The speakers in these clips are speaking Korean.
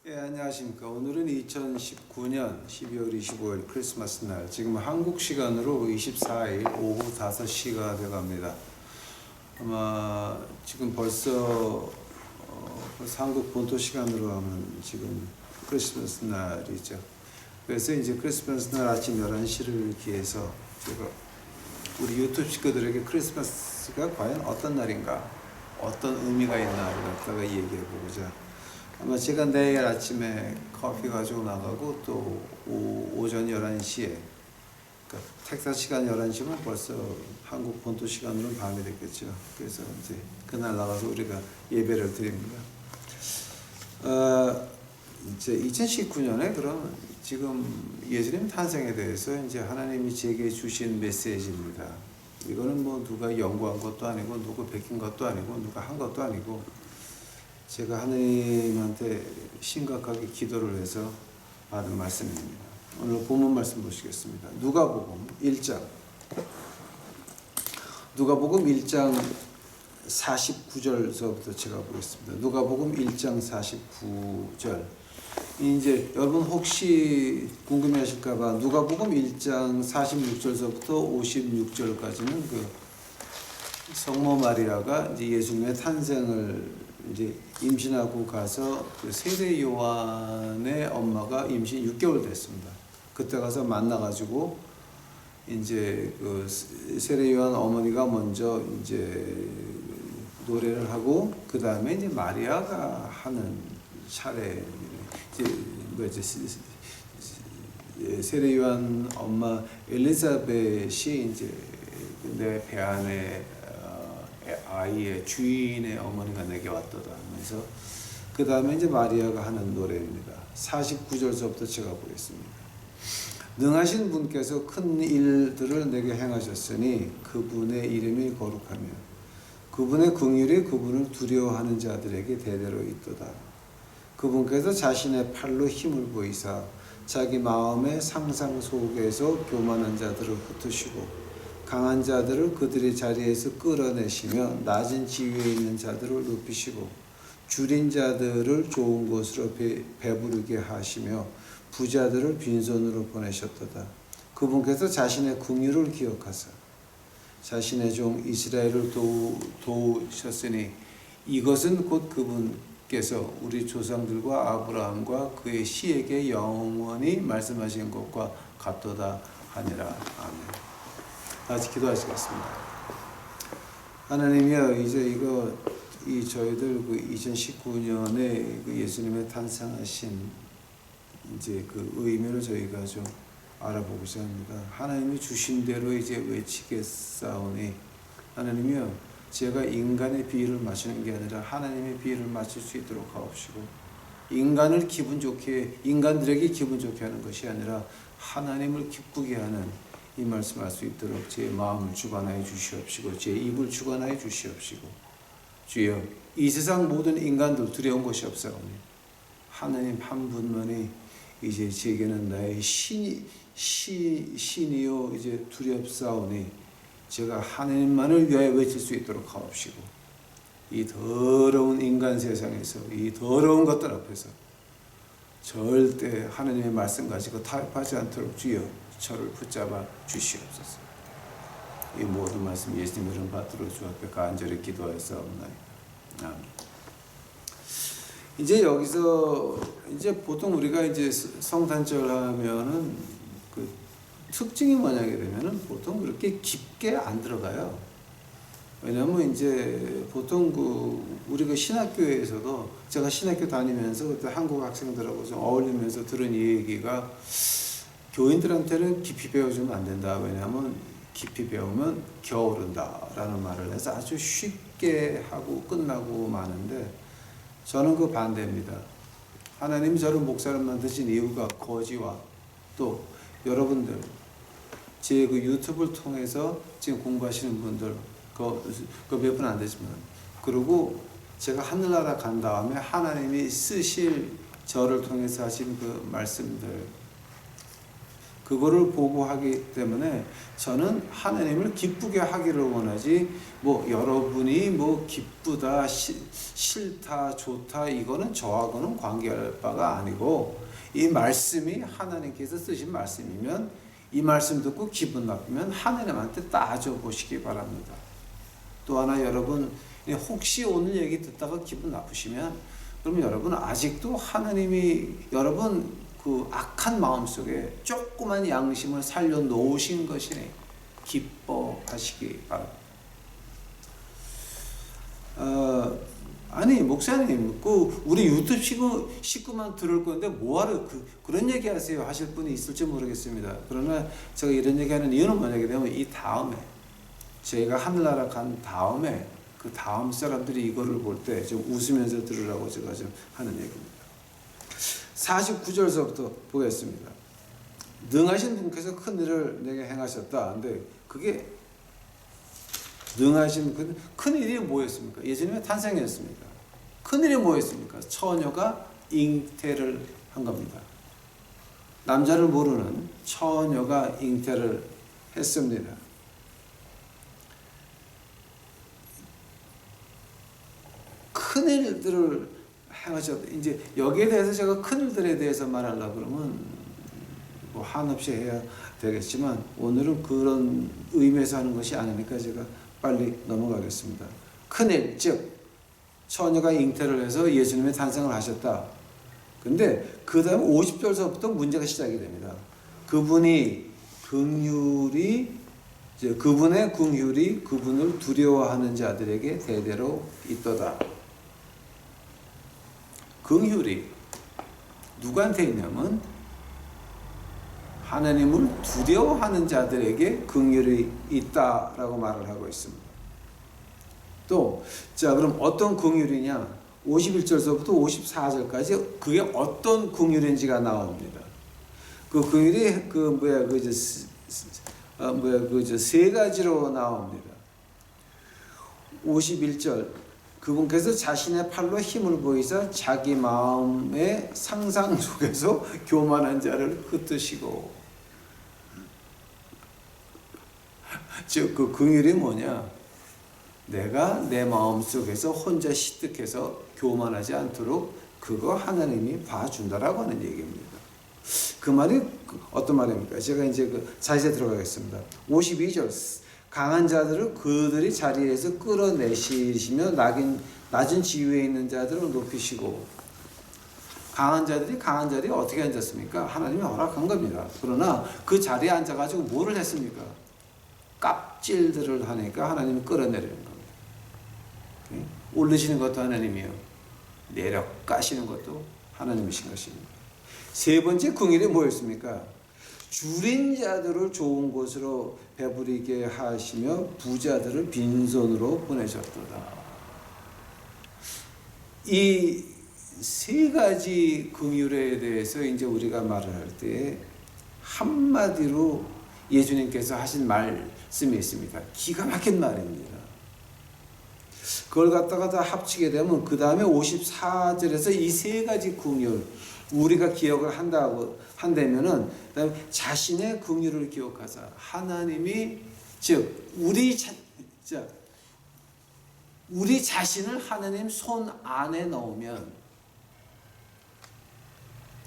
예, 안녕하십니까. 오늘은 2019년 12월 25일 크리스마스 날, 지금 한국 시간으로 24일 오후 5시가 돼갑니다. 아마 지금 벌써 한국 본토 시간으로 하면 지금 크리스마스 날이죠. 그래서 이제 크리스마스 날 아침 11시를 기해서 제가 우리 유튜브 식구들에게 크리스마스가 과연 어떤 날인가, 어떤 의미가 있나를 갖다가 얘기해 보고자, 아마 제가 내일 아침에 커피 가지고 나가고 또 오전 11시에, 그러니까 텍사스 시간 11시면 벌써 한국 본토 시간으로는 밤이 됐겠죠. 그래서 이제 그날 나가서 우리가 예배를 드립니다. 이제 2019년에 그럼 지금 예수님 탄생에 대해서 이제 하나님이 제게 주신 메시지입니다. 이거는 뭐 누가 연구한 것도 아니고 누구 베낀 것도 아니고 누가 한 것도 아니고 제가 하나님한테 심각하게 기도를 해서 받은 말씀입니다. 오늘 본문 말씀 보시겠습니다. 누가복음 1장 49절서부터 제가 보겠습니다. 누가복음 1장 49절. 이제 여러분 혹시 궁금해하실까봐 누가복음 1장 46절서부터 56절까지는 그 성모 마리아가 이제 예수님의 탄생을 이제 임신하고 가서 그 세례 요한의 엄마가 임신 6개월 됐습니다. 그때 가서 만나가지고 이제 그 세례 요한 어머니가 먼저 이제 노래를 하고 그 다음에 이제 마리아가 하는 차례, 이제 세례 요한 엄마 엘리자벳이 이제 내 배 안에 아이의 주인의 어머니가 내게 왔도다 하면서 그 다음에 이제 마리아가 하는 노래입니다. 49절서부터 제가 보겠습니다. 능하신 분께서 큰 일들을 내게 행하셨으니 그분의 이름이 거룩하며 그분의 긍휼이 그분을 두려워하는 자들에게 대대로 있도다. 그분께서 자신의 팔로 힘을 보이사 자기 마음의 상상 속에서 교만한 자들을 흩으시고 강한 자들을 그들의 자리에서 끌어내시며 낮은 지위에 있는 자들을 높이시고 줄인 자들을 좋은 곳으로 배부르게 하시며 부자들을 빈손으로 보내셨도다. 그분께서 자신의 긍휼을 기억하사 자신의 종 이스라엘을 도우셨으니 이것은 곧 그분께서 우리 조상들과 아브라함과 그의 씨에게 영원히 말씀하신 것과 같도다 하니라. 아멘. 같이 기도하시겠습니다. 하나님이여, 이제 저희들 그 2019년에 그 예수님의 탄생하신 이제 그 의미를 저희가 좀 알아보고자 합니다. 하나님이 주신 대로 이제 외치겠사오니, 하나님이여, 제가 인간의 비위를 맞추는 게 아니라 하나님의 비위를 맞출 수 있도록 하옵시고, 인간들에게 기분 좋게 하는 것이 아니라 하나님을 기쁘게 하는 이 말씀할 수 있도록 제 마음을 주관하여 주시옵시고 제 입을 주관하여 주시옵시고, 주여, 이 세상 모든 인간들 두려운 것이 없사오니 하나님 한 분만이 이제 제게는 나의 신이요 이제 두렵사오니 제가 하나님만을 위하여 외칠 수 있도록 하옵시고, 이 더러운 인간 세상에서 이 더러운 것들 앞에서 절대 하나님의 말씀 가지고 타협하지 않도록 주여 저를 붙잡아 주시옵소서. 이 모든 말씀 예수님 이름 받들어 주 앞에 간절히 기도하였사옵나이다. 아멘. 이제 여기서 이제 보통 우리가 이제 성탄절 하면은 그 특징이 뭐냐게 되면은 보통 그렇게 깊게 안 들어가요. 왜냐면 이제 보통 우리가 신학교에서도 제가 신학교 다니면서 그때 한국 학생들하고 좀 어울리면서 들은 얘기가 교인들한테는 깊이 배워주면 안 된다. 왜냐하면 깊이 배우면 겨오른다라는 말을 해서 아주 쉽게 하고 끝나고 마는데, 저는 그 반대입니다. 하나님이 저를 목사로 만드신 이유가 거지와 또 여러분들 제 그 유튜브를 통해서 지금 공부하시는 분들 그 몇 분 안 되지만, 그리고 제가 하늘나라 간 다음에 하나님이 쓰실 저를 통해서 하신 그 말씀들, 그거를 보고하기 때문에 저는 하나님을 기쁘게 하기를 원하지 뭐 여러분이 뭐 기쁘다 싫다 좋다 이거는 저하고는 관계할 바가 아니고 이 말씀이 하나님께서 쓰신 말씀이면 이 말씀 듣고 기분 나쁘면 하나님한테 따져보시기 바랍니다. 또 하나 여러분 혹시 오늘 얘기 듣다가 기분 나쁘시면 그럼 여러분 아직도 하나님이 여러분 그 악한 마음 속에 조그만 양심을 살려놓으신 것이네 기뻐하시기 바랍니다. 아니 목사님 그 우리 유튜브 식구만 들을 건데 뭐하러 그런 얘기 하세요 하실 분이 있을지 모르겠습니다. 그러나 제가 이런 얘기하는 이유는 뭐냐게 되면 이 다음에 제가 하늘나라 간 다음에 그 다음 사람들이 이거를 볼 때 좀 웃으면서 들으라고 제가 좀 하는 얘기입니다. 49절서부터 보겠습니다. 능하신 분께서 큰 일을 내게 행하셨다. 근데 그게 능하신 큰 일이 뭐였습니까? 예수님의 탄생이었습니까? 큰 일이 뭐였습니까? 처녀가 잉태를 한 겁니다. 남자를 모르는 처녀가 잉태를 했습니다. 큰 일들을 행하셨다. 이제 여기에 대해서 제가 큰 일들에 대해서 말하려고 그러면 뭐 한없이 해야 되겠지만 오늘은 그런 의미에서 하는 것이 아니니까 제가 빨리 넘어가겠습니다. 큰일, 즉 처녀가 잉태를 해서 예수님의 탄생을 하셨다. 근데 그 다음 50절서부터 문제가 시작이 됩니다. 그분의 긍휼이 그분을 두려워하는 자들에게 대대로 있도다. 긍휼이 누구한테 있냐면 하나님을 두려워하는 자들에게 긍휼이 있다라고 말을 하고 있습니다. 또, 자, 그럼 어떤 긍휼이냐? 51절서부터 54절까지 그게 어떤 긍휼인지가 나옵니다. 그 긍휼이 세 가지로 나옵니다. 51절 그분께서 자신의 팔로 힘을 보이사 자기 마음의 상상 속에서 교만한 자를 흩으시고 즉 그 긍휼이 뭐냐? 내가 내 마음속에서 혼자 시득해서 교만하지 않도록 그거 하나님이 봐준다라고 하는 얘기입니다. 그 말이 어떤 말입니까? 제가 이제 자세히 들어가겠습니다. 52절 강한 자들을 그들이 자리에서 끌어내시며 낮은 지위에 있는 자들을 높이시고 강한 자리에 어떻게 앉았습니까? 하나님이 허락한 겁니다. 그러나 그 자리에 앉아가지고 뭐를 했습니까? 깝질들을 하니까 하나님이 끌어내리는 겁니다. 올리시는 것도 하나님이요. 내려가시는 것도 하나님이신 것입니다. 세 번째 긍휼이 뭐였습니까? 줄인 자들을 좋은 곳으로 배부리게 하시며 부자들을 빈손으로 보내셨도다. 이 세 가지 긍휼에 대해서 이제 우리가 말을 할 때 한마디로 예수님께서 하신 말씀이 있습니다. 기가 막힌 말입니다. 그걸 갖다가 다 합치게 되면 그 다음에 54절에서 이 세 가지 긍휼 우리가 기억을 한다면은 그다음에 자신의 긍휼을 기억하사 하나님이 즉 우리 자신을 하나님 손 안에 넣으면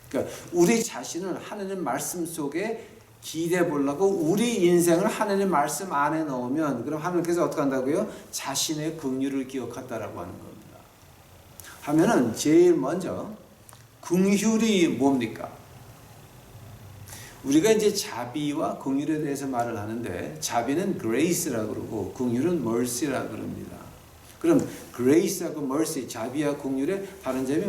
그러니까 우리 자신을 하나님 말씀 속에 기대 보려고 우리 인생을 하나님 말씀 안에 넣으면 그럼 하나님께서 어떻게 한다고요? 자신의 긍휼을 기억한다라고 하는 겁니다. 하면은 제일 먼저 긍휼이 뭡니까? 우리가 이제 자비와 긍휼에 대해서 말을 하는데 자비는 grace라고 그러고 긍휼은 mercy라고 그럽니다. 그럼 grace하고 mercy, 자비와 긍휼의 다른 점이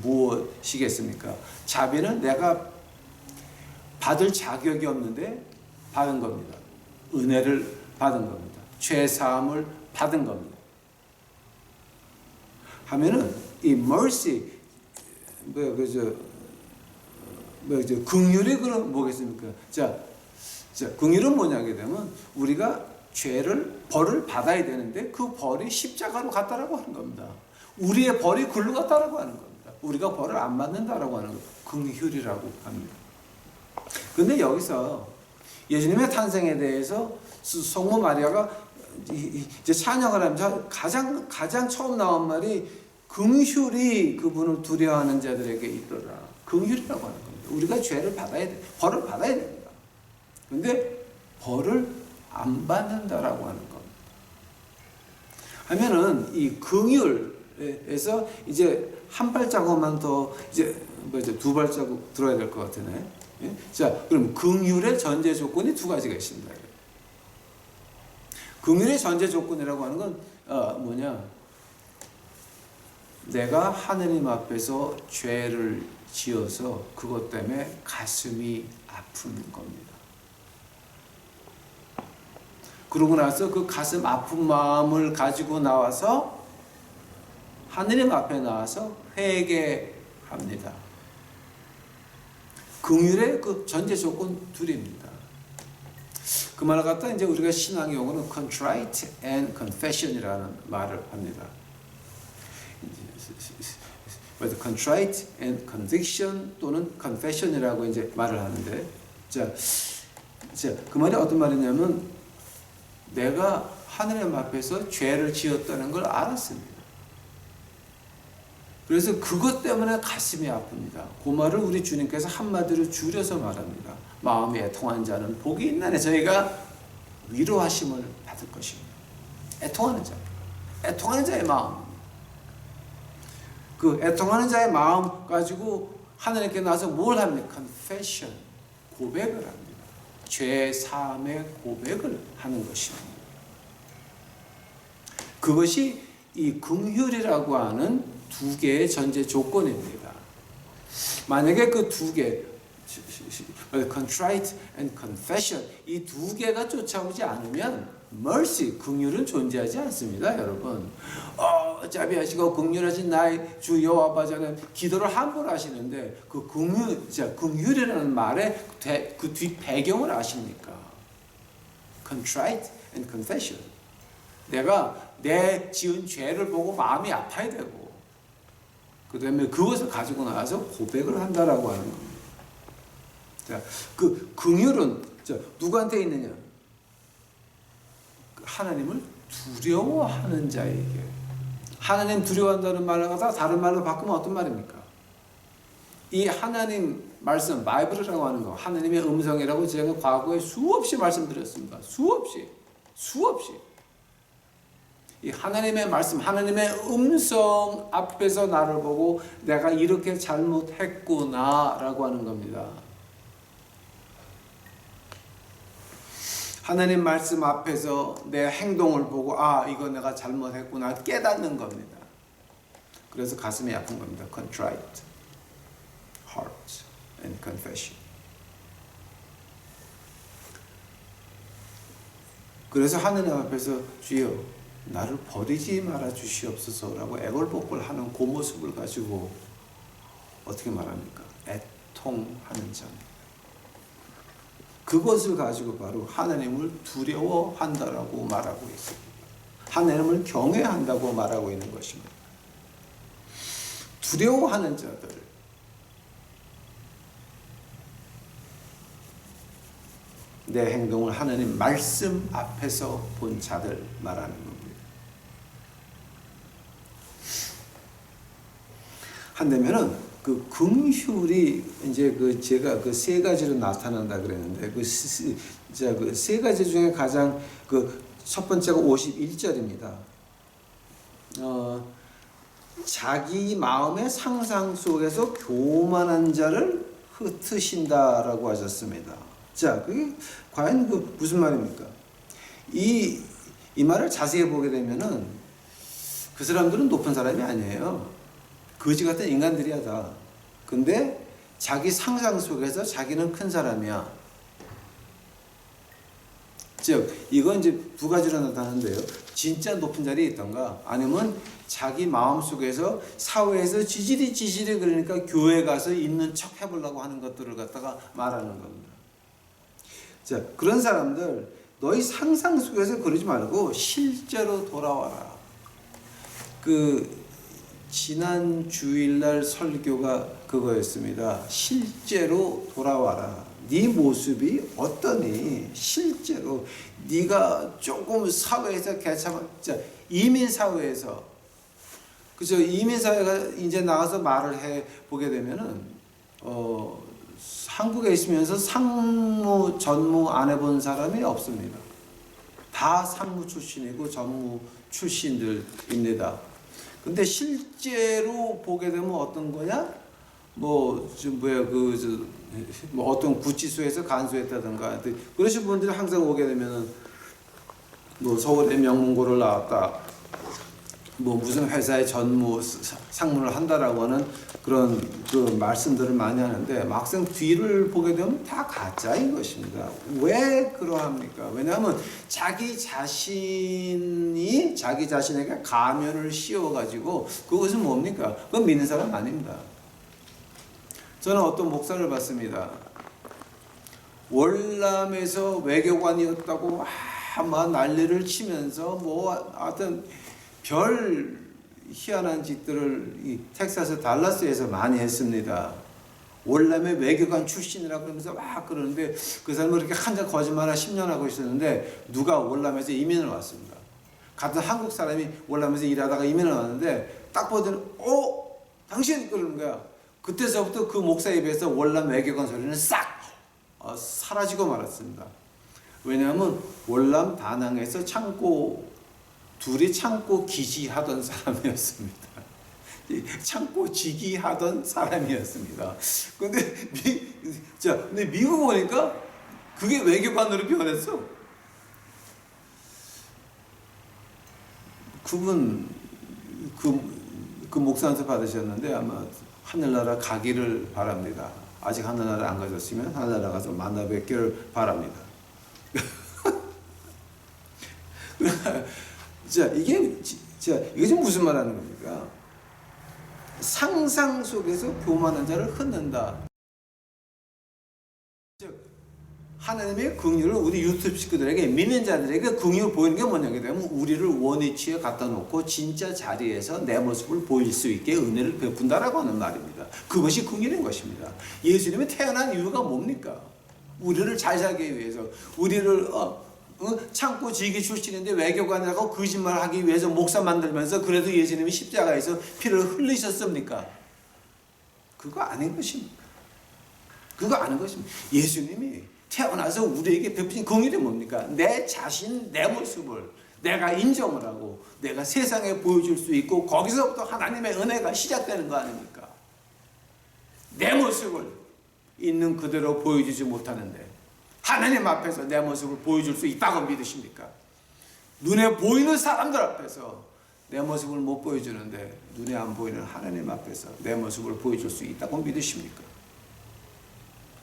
무엇이겠습니까? 자비는 내가 받을 자격이 없는데 받은 겁니다. 은혜를 받은 겁니다. 죄사함을 받은 겁니다. 하면은 이 mercy 긍휼이 그럼 뭐겠습니까? 자, 긍휼은 뭐냐게 되면 우리가 벌을 받아야 되는데 그 벌이 십자가로 갔다라고 하는 겁니다. 우리의 벌이 글로 갔다라고 하는 겁니다. 우리가 벌을 안 받는다라고 하는 겁니다. 긍휼이라고 합니다. 근데 여기서 예수님의 탄생에 대해서 성모 마리아가 이제 찬양을 하면서 가장 처음 나온 말이 긍휼이 그분을 두려워하는 자들에게 있더라. 긍휼이라고 하는 겁니다. 우리가 죄를 받아야 돼. 벌을 받아야 됩니다. 근데 벌을 안 받는다라고 하는 겁니다. 하면은 이 긍휼에서 이제 한 발자국만 더 이제 두 발자국 들어야 될 것 같으네. 예? 자, 그럼 긍휼의 전제 조건이 두 가지가 있습니다. 긍휼의 전제 조건이라고 하는 건 뭐냐? 내가 하느님 앞에서 죄를 지어서 그것 때문에 가슴이 아픈 겁니다. 그러고 나서 그 가슴 아픈 마음을 가지고 나와서 하느님 앞에 나와서 회개합니다. 긍휼의 그 전제 조건 둘입니다. 그 말을 갖다 이제 우리가 신앙 용어는 contrite and confession이라는 말을 합니다. contrite and conviction 또는 confession이라고 이제 말을 하는데, 자, 그 말이 어떤 말이냐면 내가 하느님 앞에서 죄를 지었다는 걸 알았습니다. 그래서 그것 때문에 가슴이 아픕니다. 그 말을 우리 주님께서 한마디로 줄여서 말합니다. 마음이 애통한 자는 복이 있나니 저희가 위로하심을 받을 것입니다. 애통하는 자, 애통하는 자의 마음. 그 애통하는 자의 마음 가지고 하나님께 나서 뭘 합니까? confession, 고백을 합니다. 죄 사함의 고백을 하는 것입니다. 그것이 이 긍휼이라고 하는 두 개의 전제 조건입니다. 만약에 그 두 개, contrite and confession, 이 두 개가 쫓아오지 않으면 mercy, 긍휼은 존재하지 않습니다, 여러분. 자비하시고 긍휼하신 나의 주 여호와 아버지는 기도를 함부로 하시는데 그 긍휼이라는 말의 그 뒷 배경을 아십니까? contrite and confession. 내가 내 지은 죄를 보고 마음이 아파야 되고, 그 다음에 그것을 가지고 나와서 고백을 한다라고 하는 겁니다. 자, 그 긍휼은 누구한테 있느냐? 하나님을 두려워하는 자에게. 하나님 두려워한다는 말을 갖다가 다른 말로 바꾸면 어떤 말입니까? 이 하나님 말씀, 바이블이라고 하는 거, 하나님의 음성이라고 제가 과거에 수없이 말씀드렸습니다. 수없이. 이 하나님의 말씀, 하나님의 음성 앞에서 나를 보고 내가 이렇게 잘못했구나라고 하는 겁니다. 하나님 말씀 앞에서 내 행동을 보고 이거 내가 잘못했구나 깨닫는 겁니다. 그래서 가슴이 아픈 겁니다. contrite heart and confession. 그래서 하나님 앞에서 주여 나를 버리지 말아 주시옵소서라고 애걸복걸 하는 그 모습을 가지고 어떻게 말합니까? 애통하는 자. 그것을 가지고 바로 하나님을 두려워한다라고 말하고 있습니다. 하나님을 경외한다고 말하고 있는 것입니다. 두려워하는 자들. 내 행동을 하나님 말씀 앞에서 본 자들 말하는 겁니다. 한다면은 그 긍휼이 이제 제가 그 세 가지로 나타난다 그랬는데 그 세 가지 중에 가장 첫 번째가 51절입니다. 자기 마음의 상상 속에서 교만한 자를 흩으신다라고 하셨습니다. 자, 그게 과연 무슨 말입니까? 이 말을 자세히 보게 되면은 그 사람들은 높은 사람이 아니에요. 거지 같은 인간들이야 다. 근데 자기 상상 속에서 자기는 큰 사람이야. 즉 이건 이제 두 가지로 나타나는데요. 진짜 높은 자리에 있던가 아니면 자기 마음속에서 사회에서 지지리 그러니까 교회 가서 있는 척 해보려고 하는 것들을 갖다가 말하는 겁니다. 자, 그런 사람들 너희 상상 속에서 그러지 말고 실제로 돌아와라. 지난 주일날 설교가 그거였습니다. 실제로 돌아와라. 네 모습이 어떠니? 실제로 네가 조금 사회에서 개참, 이민 사회에서, 그죠? 이민 사회가 이제 나가서 말을 해 보게 되면은 한국에 있으면서 상무, 전무 안 해본 사람이 없습니다. 다 상무 출신이고 전무 출신들입니다. 근데 실제로 보게 되면 어떤 거냐? 뭐 어떤 구치소에서 간수했다든가 그러신 분들이 항상 오게 되면은 뭐 서울의 명문고를 나왔다, 뭐 무슨 회사의 전무 상무를 한다라고 하는 그런 그 말씀들을 많이 하는데, 막상 뒤를 보게 되면 다 가짜인 것입니다. 왜 그러합니까? 왜냐하면 자기 자신이 자기 자신에게 가면을 씌워가지고, 그것은 뭡니까? 그건 믿는 사람 아닙니다. 저는 어떤 목사를 봤습니다. 월남에서 외교관이었다고 막 난리를 치면서 뭐 하여튼 별 희한한 짓들을 이 텍사스 달라스에서 많이 했습니다. 월남의 외교관 출신이라고 그러면서 막 그러는데, 그 사람은 그렇게 한장 거짓말을 10년 하고 있었는데 누가 월남에서 이민을 왔습니다. 같은 한국 사람이 월남에서 일하다가 이민을 왔는데 딱 보더니 당신 그러는 거야. 그때서부터 그 목사 입에서 월남 외교관 소리는 싹 사라지고 말았습니다. 왜냐하면 월남 다낭에서 둘이 창고 기지하던 사람이었습니다. 창고 지기하던 사람이었습니다. 근데 미국 오니까 그게 외교관으로 변했어. 그분 그 목사한테 받으셨는데 아마 하늘나라 가기를 바랍니다. 아직 하늘나라 안 가셨으면 하늘나라 가서 만나 뵙기를 바랍니다. 이게 지금 무슨 말 하는 겁니까? 상상 속에서 교만한 자를 흩는다. 하나님의 긍휼을 우리 유튜브 식구들에게, 믿는 자들에게 긍휼을 보이는 게 뭐냐게 되면, 우리를 원위치에 갖다 놓고 진짜 자리에서 내 모습을 보일 수 있게 은혜를 베푼다라고 하는 말입니다. 그것이 긍휼인 것입니다. 예수님이 태어난 이유가 뭡니까? 우리를 잘 살기 위해서, 우리를 창고 지기 출신인데 외교관이라고 거짓말하기 위해서 목사 만들면서, 그래도 예수님이 십자가에서 피를 흘리셨습니까? 그거 아닌 것입니다. 그거 아닌 것입니다. 예수님이 태어나서 우리에게 베푸신 긍휼이 뭡니까? 내 자신, 내 모습을 내가 인정을 하고 내가 세상에 보여줄 수 있고, 거기서부터 하나님의 은혜가 시작되는 거 아닙니까? 내 모습을 있는 그대로 보여주지 못하는데 하나님 앞에서 내 모습을 보여줄 수 있다고 믿으십니까? 눈에 보이는 사람들 앞에서 내 모습을 못 보여주는데 눈에 안 보이는 하나님 앞에서 내 모습을 보여줄 수 있다고 믿으십니까?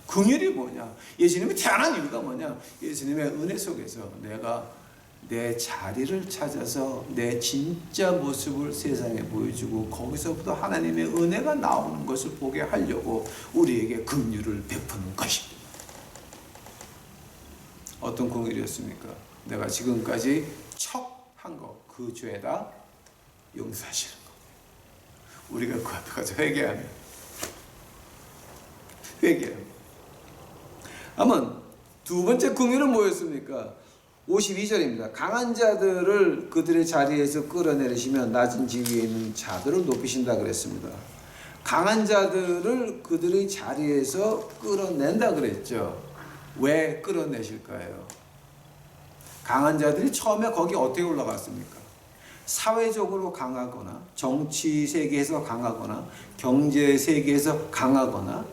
긍휼이 뭐냐? 예수님이 태어난 이유가 뭐냐? 예수님의 은혜 속에서 내가 내 자리를 찾아서 내 진짜 모습을 세상에 보여주고, 거기서부터 하나님의 은혜가 나오는 것을 보게 하려고 우리에게 긍휼을 베푸는 것입니다. 어떤 긍휼이었습니까? 내가 지금까지 척한 거, 그 죄다 용서하시는 거. 우리가 그 앞에 가서 회개하면 아마 두 번째 긍휼은 뭐였습니까? 52절입니다. 강한 자들을 그들의 자리에서 끌어내리시며 낮은 지위에 있는 자들을 높이신다 그랬습니다. 강한 자들을 그들의 자리에서 끌어낸다 그랬죠. 왜 끌어내실까요? 강한 자들이 처음에 거기 어떻게 올라갔습니까? 사회적으로 강하거나, 정치 세계에서 강하거나, 경제 세계에서 강하거나,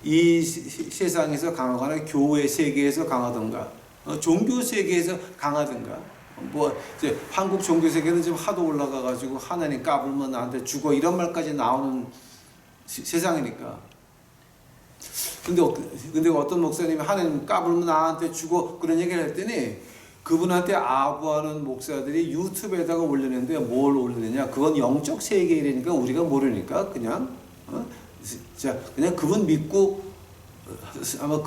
이 세상에서 강하거나, 교회 세계에서 강하던가, 종교 세계에서 강하던가, 뭐 이제 한국 종교 세계는 지금 하도 올라가가지고 하나님 까불면 나한테 죽어 이런 말까지 나오는 세상이니까. 근데 어떤 목사님이 하나님 까불면 나한테 죽어 그런 얘기를 했더니, 그분한테 아부하는 목사들이 유튜브에다가 올리는데 뭘 올리느냐? 그건 영적 세계이니까 우리가 모르니까 그냥 그냥 그분 믿고, 아마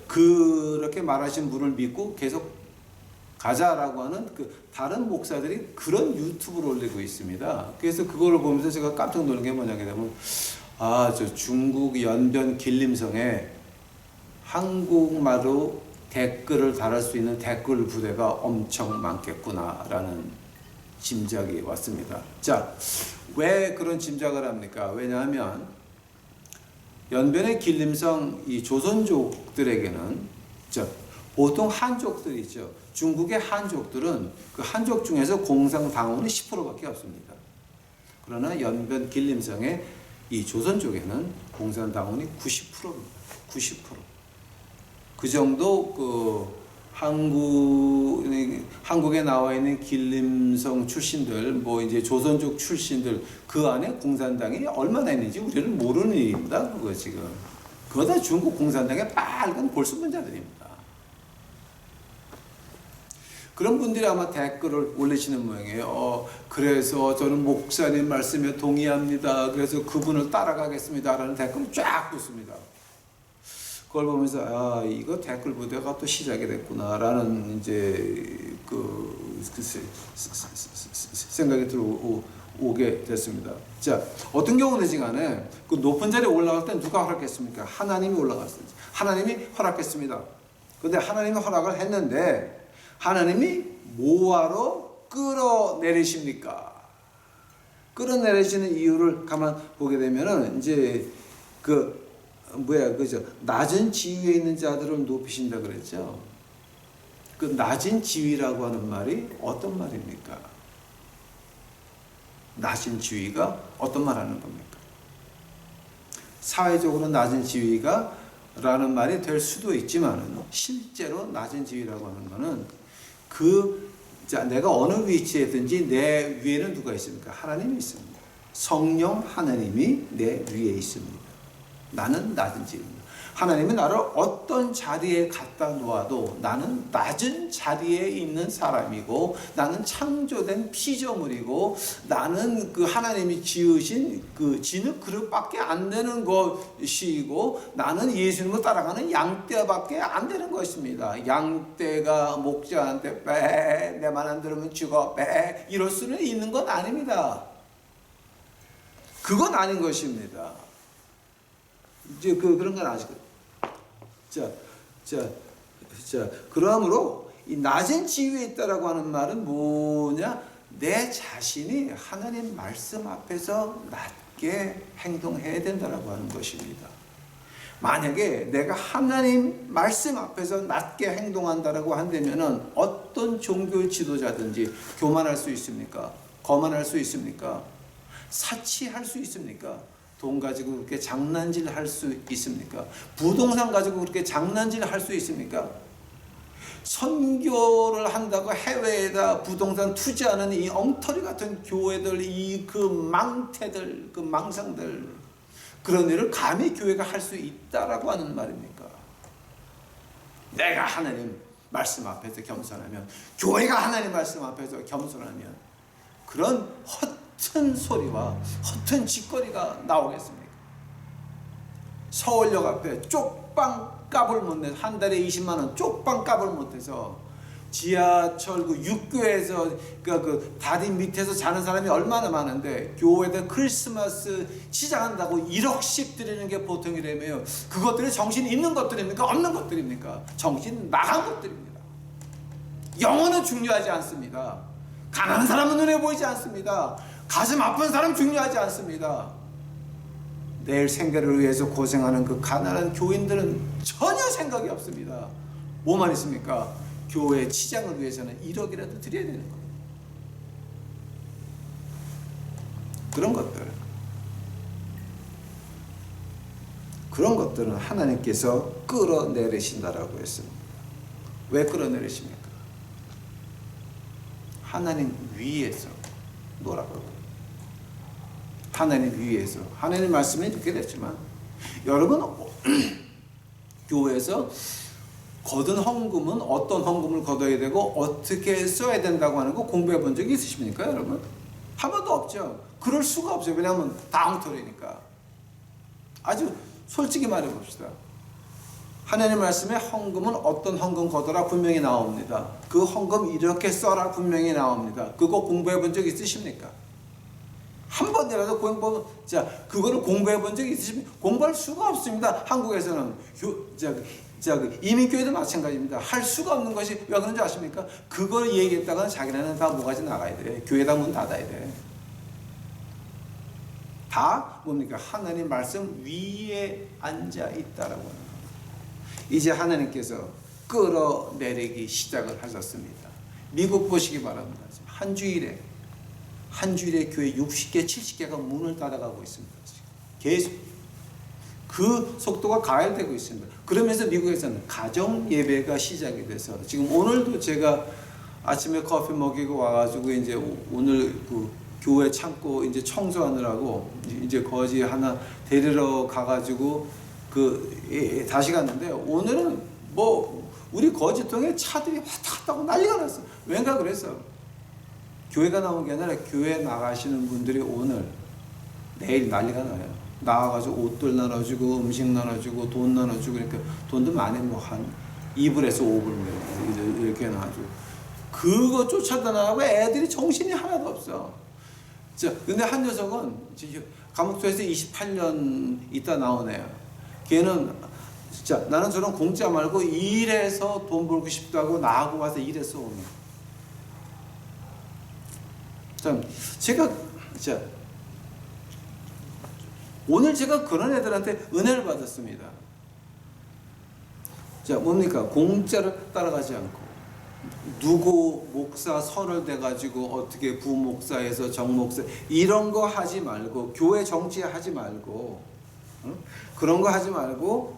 그렇게 말하신 분을 믿고 계속 가자라고 하는 그 다른 목사들이 그런 유튜브를 올리고 있습니다. 그래서 그걸 보면서 제가 깜짝 놀란 게 뭐냐면, 저 중국 연변 길림성에 한국말로 댓글을 달을 수 있는 댓글 부대가 엄청 많겠구나라는 짐작이 왔습니다. 자, 왜 그런 짐작을 합니까? 왜냐하면 연변의 길림성 이 조선족들에게는 보통 한족들이 있죠. 중국의 한족들은 그 한족 중에서 공산당원이 10%밖에 없습니다. 그러나 연변 길림성의 이 조선족에는 공산당원이 90%입니다. 90%. 그 정도 한국에 나와 있는 길림성 출신들, 뭐 이제 조선족 출신들 그 안에 공산당이 얼마나 있는지 우리는 모르는 일입니다. 그거 지금. 그거 다 중국 공산당의 빨간 골수분자들입니다. 그런 분들이 아마 댓글을 올리시는 모양이에요. 그래서 저는 목사님 말씀에 동의합니다. 그래서 그분을 따라가겠습니다. 라는 댓글을 쫙 붙습니다. 그걸 보면서 이거 댓글 부대가 또 시작이 됐구나라는 이제 생각이 들어오게 됐습니다. 자, 어떤 경우든지 간에 그 높은 자리에 올라갈 때 누가 허락했습니까? 하나님이 올라갔습니다. 하나님이 허락했습니다. 근데 하나님이 허락을 했는데 하나님이 뭐하러 끌어내리십니까? 끌어내리시는 이유를 가만 보게 되면은 이제 그죠? 낮은 지위에 있는 자들을 높이신다 그랬죠. 그 낮은 지위라고 하는 말이 어떤 말입니까? 낮은 지위가 어떤 말 하는 겁니까? 사회적으로 낮은 지위가 라는 말이 될 수도 있지만 실제로 낮은 지위라고 하는 거는 내가 어느 위치에 있든지 내 위에는 누가 있습니까? 하나님이 있습니다. 성령 하나님이 내 위에 있습니다. 나는 낮은 지위입니다. 하나님은 나를 어떤 자리에 갖다 놓아도 나는 낮은 자리에 있는 사람이고 나는 창조된 피조물이고 나는 그 하나님이 지으신 그 진흙 그릇밖에 안 되는 것이고 나는 예수님을 따라가는 양떼밖에 안 되는 것입니다. 양떼가 목자한테 내 말 안 들으면 죽어 이럴 수는 있는 건 아닙니다. 그건 아닌 것입니다. 이제 그런 건 아시고. 그러므로 이 낮은 지위에 있다라고 하는 말은 뭐냐? 내 자신이 하나님 말씀 앞에서 낮게 행동해야 된다라고 하는 것입니다. 만약에 내가 하나님 말씀 앞에서 낮게 행동한다라고 한다면은 어떤 종교 지도자든지 교만할 수 있습니까? 거만할 수 있습니까? 사치할 수 있습니까? 돈 가지고 그렇게 장난질 할 수 있습니까? 부동산 가지고 그렇게 장난질 할 수 있습니까? 선교를 한다고 해외에다 부동산 투자하는 이 엉터리 같은 교회들, 그 망태들, 그 망상들, 그런 일을 감히 교회가 할 수 있다라고 하는 말입니까? 내가 하나님 말씀 앞에서 겸손하면, 교회가 하나님 말씀 앞에서 겸손하면 그런 허튼 소리와 허튼 짓거리가 나오겠습니까? 서울역 앞에 쪽방 값을 못 내서 한 달에 20만 원 쪽방 값을 못해서 지하철 그 육교에서 그 다리 밑에서 자는 사람이 얼마나 많은데 교회에다 크리스마스 시작한다고 1억씩 드리는 게 보통이라며요. 그것들이 정신 있는 것들입니까? 없는 것들입니까? 정신 나간 것들입니다. 영혼은 중요하지 않습니다. 가난한 사람은 눈에 보이지 않습니다. 가슴 아픈 사람 중요하지 않습니다. 내일 생계를 위해서 고생하는 그 가난한 교인들은 전혀 생각이 없습니다. 뭐만 있습니까? 교회 치장을 위해서는 1억이라도 드려야 되는 거예요. 그런 것들은 하나님께서 끌어내리신다라고 했습니다. 왜 끌어내리십니까? 하나님 위에서 놀아보고 하나님 위에서 하나님 말씀에 이렇게 됐지만 여러분 교회에서 거둔 헌금은 어떤 헌금을 거둬야 되고 어떻게 써야 된다고 하는 거 공부해 본 적이 있으십니까 여러분? 한 번도 없죠. 그럴 수가 없어요. 왜냐하면 다 엉터리니까. 아주 솔직히 말해 봅시다. 하나님 말씀에 헌금은 어떤 헌금 거둬라 분명히 나옵니다. 그 헌금 이렇게 써라 분명히 나옵니다. 그거 공부해 본 적 있으십니까? 한 번이라도 자, 그거를 공부해 본 적이 있으시면 공부할 수가 없습니다. 한국에서는 이민교회도 마찬가지입니다. 할 수가 없는 것이 왜 그런지 아십니까? 그걸 얘기했다가는 자기네는 다 뭐가지 나가야 돼. 교회다 문 닫아야 돼. 다 뭡니까? 하나님 말씀 위에 앉아 있다라고 하는 겁니다. 이제 하나님께서 끌어내리기 시작을 하셨습니다. 미국 보시기 바랍니다. 한 주일에 교회 60개, 70개가 문을 닫아가고 있습니다. 계속 그 속도가 가열되고 있습니다. 그러면서 미국에서는 가정 예배가 시작이 돼서 지금 오늘도 제가 아침에 커피 먹이고 와가지고 이제 오늘 그 교회 창고 이제 청소하느라고 이제 거지 하나 데리러 가가지고 다시 갔는데 오늘은 뭐 우리 거지통에 차들이 왔다 갔다 하고 난리가 났어. 왠가 그랬어. 교회가 나온 게 아니라 교회 나가시는 분들이 오늘 내일 난리가 나요. 나와가지고 옷들 나눠주고 음식 나눠주고 돈 나눠주고 그러니까 돈도 많이 뭐 한 2불에서 5불 이렇게 나눠주고 그거 쫓아다 나가고 애들이 정신이 하나도 없어. 자, 근데 한 녀석은 감옥소에서 28년 있다 나온 애야. 걔는 진짜 나는 저런 공짜 말고 일해서 돈 벌고 싶다고 나하고 와서 일했어 오늘. 참 제가 자 오늘 제가 그런 애들한테 은혜를 받았습니다. 자 뭡니까? 공짜를 따라가지 않고 누구 목사 선을 대가지고 어떻게 부목사에서 정목사 이런 거 하지 말고 교회 정치 하지 말고 그런 거 하지 말고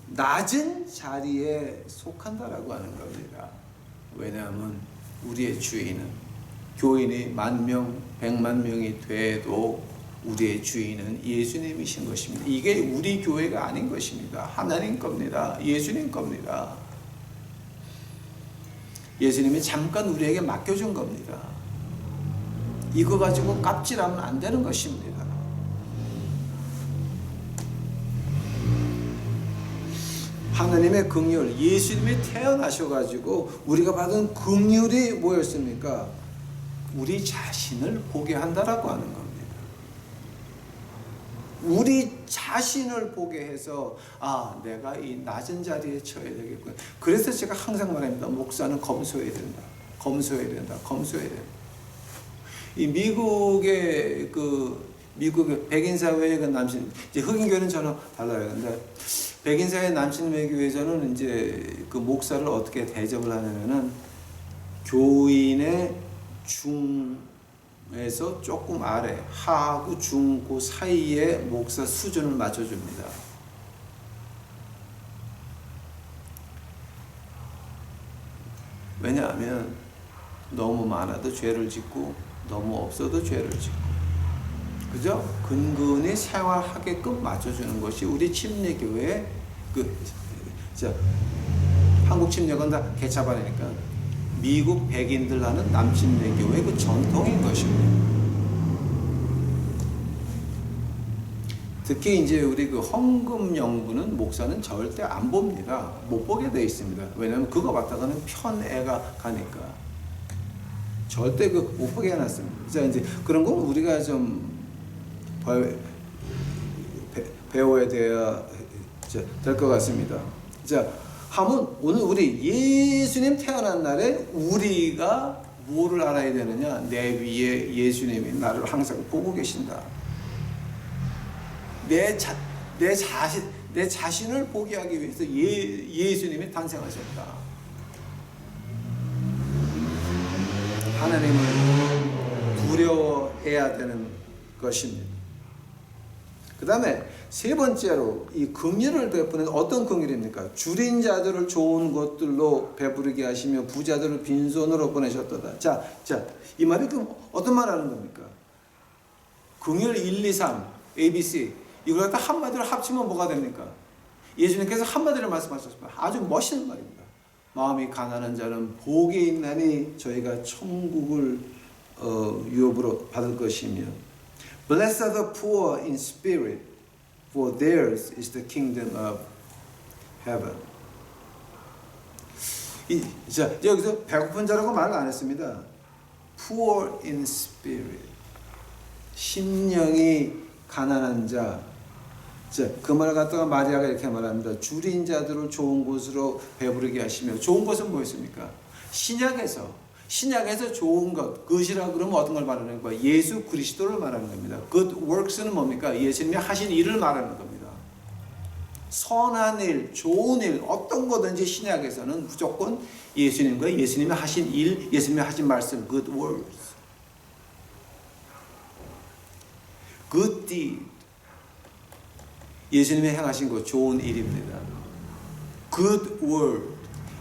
낮은 자리에 속한다라고 하는 겁니다. 왜냐하면 우리의 주인은 교인이 10,000명, 100만 명이 돼도 우리의 주인은 예수님이신 것입니다. 이게 우리 교회가 아닌 것입니다. 하나님 겁니다. 예수님 겁니다. 예수님이 잠깐 우리에게 맡겨준 겁니다. 이거 가지고 깝질하면 안 되는 것입니다. 하나님의 긍휼, 예수님이 태어나셔가지고 우리가 받은 긍휼이 뭐였습니까? 우리 자신을 보게 한다라고 하는 겁니다. 우리 자신을 보게 해서 내가 이 낮은 자리에 처해야 되겠구나. 그래서 제가 항상 말합니다. 목사는 검소해야 된다. 검소해야 된다. 검소해야 된다. 이 미국의 백인 사회의 남신, 이제 흑인 교회는 전혀 달라요. 근데 백인 사회 남신 교회에서는 이제 그 목사를 어떻게 대접을 하냐면은 교인의 중에서 조금 아래, 하하고 중, 그 사이에 목사 수준을 맞춰줍니다. 왜냐하면 너무 많아도 죄를 짓고 너무 없어도 죄를 짓고 그죠? 근근히 생활하게끔 맞춰주는 것이 우리 침례교회의 한국 침례건 다 개차반이니까 미국 백인들 하는 남침례교회의 그 전통인 것입니다. 특히 이제 우리 그 헌금 영부는 목사는 절대 안 봅니다. 못 보게 돼 있습니다. 왜냐하면 그거 받다가는 편애가 가니까 절대 못 보게 해놨습니다. 자 이제 그런 건 우리가 좀 배워야 돼야 될 것 같습니다. 자, 하면 오늘 우리 예수님 태어난 날에 우리가 뭐를 알아야 되느냐? 내 위에 예수님이 나를 항상 보고 계신다. 내 자신을 보게 하기 위해서 예수님이 탄생하셨다. 하나님을 두려워해야 되는 것입니다. 그 다음에 세 번째로 이 긍휼을 베푸는 어떤 긍휼입니까? 줄인 자들을 좋은 것들로 배부르게 하시며 부자들을 빈손으로 보내셨도다. 자, 이 말이 그럼 어떤 말 하는 겁니까? 긍휼 1, 2, 3, ABC 이걸 갖다 한마디로 합치면 뭐가 됩니까? 예수님께서 한마디로 말씀하셨습니다. 아주 멋있는 말입니다. 마음이 가난한 자는 복이 있나니 저희가 천국을 유업으로 받을 것이며 Blessed are the poor in spirit, for theirs is the kingdom of heaven. 여기서 배고픈 자라고 말을 안 했습니다. Poor in spirit. 심령이 가난한 자. 그 말을 갖다가 마리아가 이렇게 말합니다. 줄인 자들을 좋은 곳으로 배부르게 하시며. 좋은 것은 뭐였습니까? 신약에서 좋은 것, 그것이라 그러면 어떤 걸 말하는 거예요? 예수 그리스도를 말하는 겁니다. Good works는 뭡니까? 예수님이 하신 일을 말하는 겁니다. 선한 일, 좋은 일, 어떤 거든지 신약에서는 무조건 예수님과 예수님이 하신 일, 예수님이 하신 말씀, good words, good deed, 예수님이 행하신 거 좋은 일입니다. good word,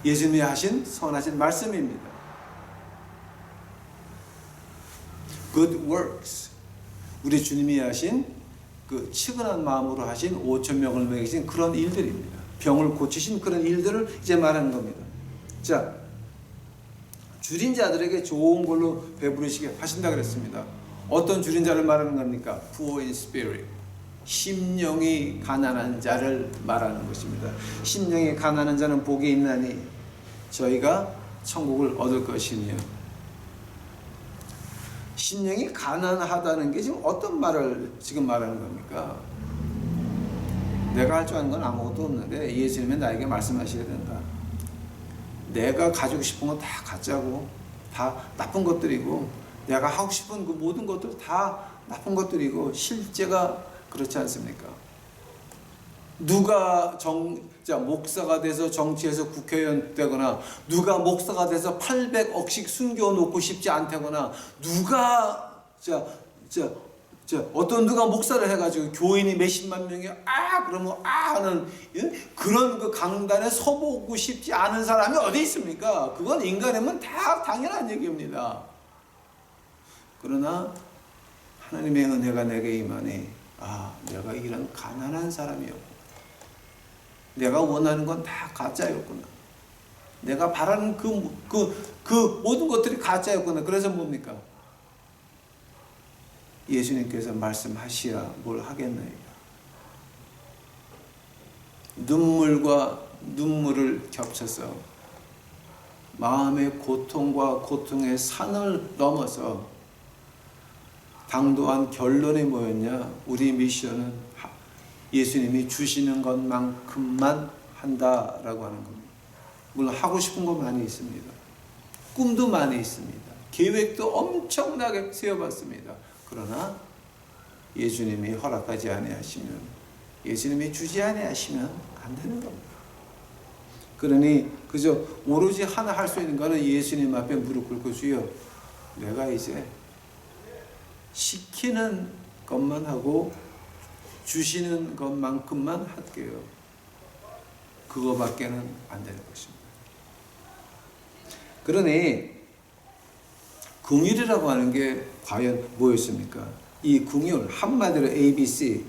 예수님이 하신 선하신 말씀입니다. good works, 우리 주님이 하신 그 측은한 마음으로 하신 5,000명을 먹이신 그런 일들입니다. 병을 고치신 그런 일들을 이제 말하는 겁니다. 자, 줄인 자들에게 좋은 걸로 배부르시게 하신다 그랬습니다. 어떤 줄인 자를 말하는 겁니까? Poor in spirit, 심령이 가난한 자를 말하는 것입니다. 심령이 가난한 자는 복이 있나니 저희가 천국을 얻을 것이며. 심령이 가난하다는 게 지금 어떤 말을 지금 말하는 겁니까? 내가 할 줄 아는 건 아무것도 없는데 예수님은 나에게 말씀하셔야 된다. 내가 가지고 싶은 건 다 가짜고 다 나쁜 것들이고 내가 하고 싶은 그 모든 것들 다 나쁜 것들이고 실제가 그렇지 않습니까? 누가 목사가 돼서 정치에서 국회의원 되거나 누가 목사가 돼서 800억씩 숨겨놓고 싶지 않다거나 누가 어떤 누가 목사를 해가지고 교인이 몇십만 명이 그러면 하는 그런 그 강단에 서보고 싶지 않은 사람이 어디 있습니까? 그건 인간이면 다 당연한 얘기입니다. 그러나 하나님의 은혜가 내게 임하니 내가 이런 가난한 사람이었고 내가 원하는 건 다 가짜였구나. 내가 바라는 그 모든 것들이 가짜였구나. 그래서 뭡니까? 예수님께서 말씀하시야 뭘 하겠나이까. 눈물과 눈물을 겹쳐서 마음의 고통과 고통의 산을 넘어서 당도한 결론이 뭐였냐? 우리 미션은 예수님이 주시는 것만큼만 한다라고 하는 겁니다. 물론 하고 싶은 거 많이 있습니다. 꿈도 많이 있습니다. 계획도 엄청나게 세워봤습니다. 그러나 예수님이 허락하지 아니하시면, 예수님이 주지 아니하시면 안 되는 겁니다. 그러니 그저 오로지 하나 할 수 있는 것은 예수님 앞에 무릎 꿇고 주여, 내가 이제 시키는 것만 하고 주시는 것만큼만 할게요. 그거밖에는 안 되는 것입니다. 그러니 긍휼이라고 하는 게 과연 뭐였습니까? 이 긍휼 한마디로 ABC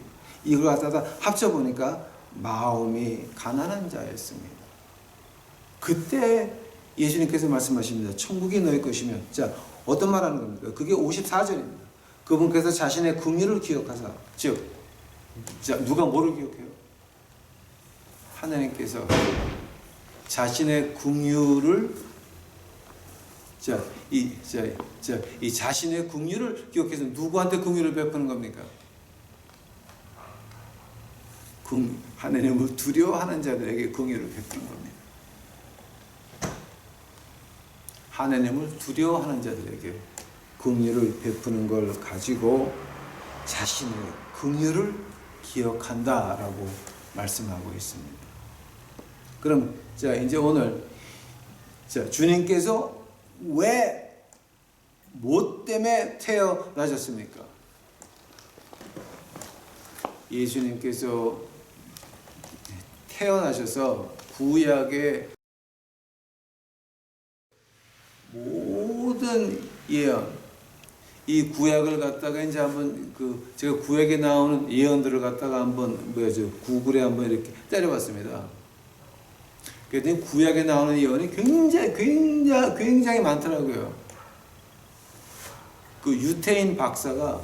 이걸 갖다가 합쳐보니까 마음이 가난한 자였습니다. 그때 예수님께서 말씀하십니다. 천국이 너희 것이면. 자, 어떤 말 하는 겁니까? 그게 54절입니다. 그분께서 자신의 긍휼을 기억하사, 즉 누가 뭐를 기억해요? 하나님께서 자신의 긍휼을 이 자신의 긍휼을 기억해서 누구한테 긍휼을 베푸는 겁니까? 하나님을 두려워하는 자들에게 긍휼을 베푸는 겁니다. 하나님을 두려워하는 자들에게 긍휼을 베푸는 걸 가지고 자신의 긍휼을 기억한다라고 말씀하고 있습니다. 그럼 이제 오늘 주님께서 왜 뭐 때문에 태어나셨습니까? 예수님께서 태어나셔서 구약의 모든 예언, 이 구약을 갖다가 이제 한번 제가 구약에 나오는 예언들을 갖다가 한번 구글에 한번 이렇게 때려봤습니다. 그랬더니 구약에 나오는 예언이 굉장히 많더라고요. 그 유태인 박사가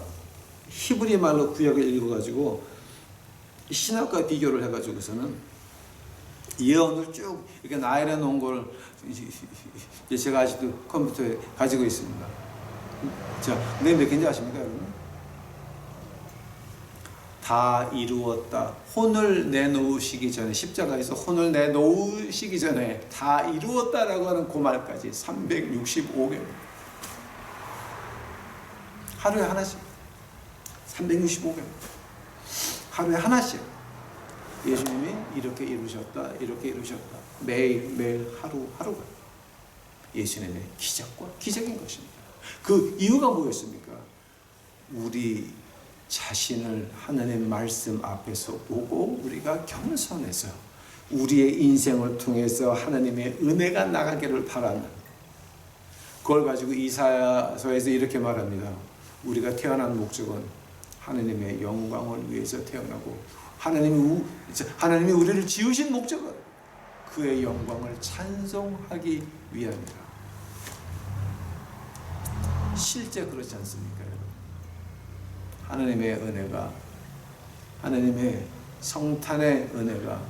히브리 말로 구약을 읽어가지고 신학과 비교를 해가지고서는 예언을 쭉 이렇게 나열해 놓은 걸 제가 아직도 컴퓨터에 가지고 있습니다. 자, 근데 몇 개인지 아십니까, 여러분? 다 이루었다. 혼을 내놓으시기 전에, 십자가에서 혼을 내놓으시기 전에 다 이루었다라고 하는 그 말까지 365개월. 하루에 하나씩. 365개월. 하루에 하나씩. 예수님이 이렇게 이루셨다. 이렇게 이루셨다. 매일 하루가 예수님의 기적과 기적인 것입니다. 그 이유가 뭐였습니까? 우리 자신을 하나님의 말씀 앞에서 보고 우리가 겸손해서 우리의 인생을 통해서 하나님의 은혜가 나가기를 바라는, 그걸 가지고 이사야서에서 이렇게 말합니다. 우리가 태어난 목적은 하나님의 영광을 위해서 태어나고 하나님이 우리를 지으신 목적은 그의 영광을 찬송하기 위함이라. 실제 그렇지 않습니까, 여러분? 하나님의 은혜가, 하나님의 성탄의 은혜가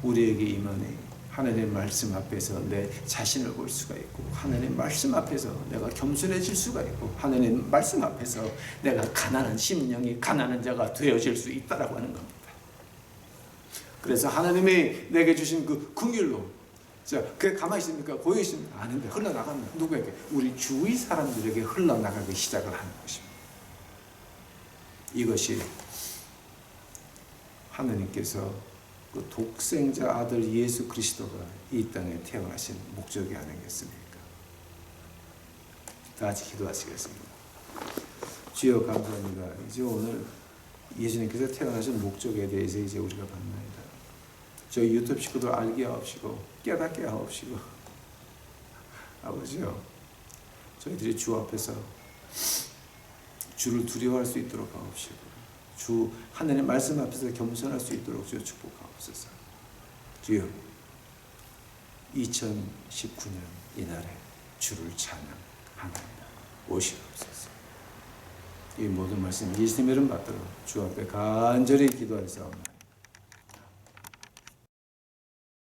우리에게 임하니 하나님의 말씀 앞에서 내 자신을 볼 수가 있고, 하나님 말씀 앞에서 내가 겸손해질 수가 있고, 하나님 말씀 앞에서 내가 가난한 심령이 가난한 자가 되어질 수 있다라고 하는 겁니다. 그래서 하나님이 내게 주신 그 긍휼로, 자, 그게 가만히 있습니까? 고여 있습니까? 아닌데 흘러나갑니다. 누구에게? 우리 주위 사람들에게 흘러나가기 시작을 하는 것입니다. 이것이 하나님께서 그 독생자 아들 예수 그리스도가 이 땅에 태어나신 목적이 아니겠습니까? 다 같이 기도하시겠습니다. 주여 감사합니다. 이제 오늘 예수님께서 태어나신 목적에 대해서 이제 우리가 만나이다. 저희 유튜브 식구들 알게 하옵시고 깨닫게 하옵시고, 아버지요, 저희들이 주 앞에서 주를 두려워할 수 있도록 하옵시고, 주 하나님 말씀 앞에서 겸손할 수 있도록 주여 축복하옵소서. 주여 2019년 이날에 주를 찬양하나이다. 오시옵소서. 이 모든 말씀 예수님의 이름 받들어 주 앞에 간절히 기도하옵소서.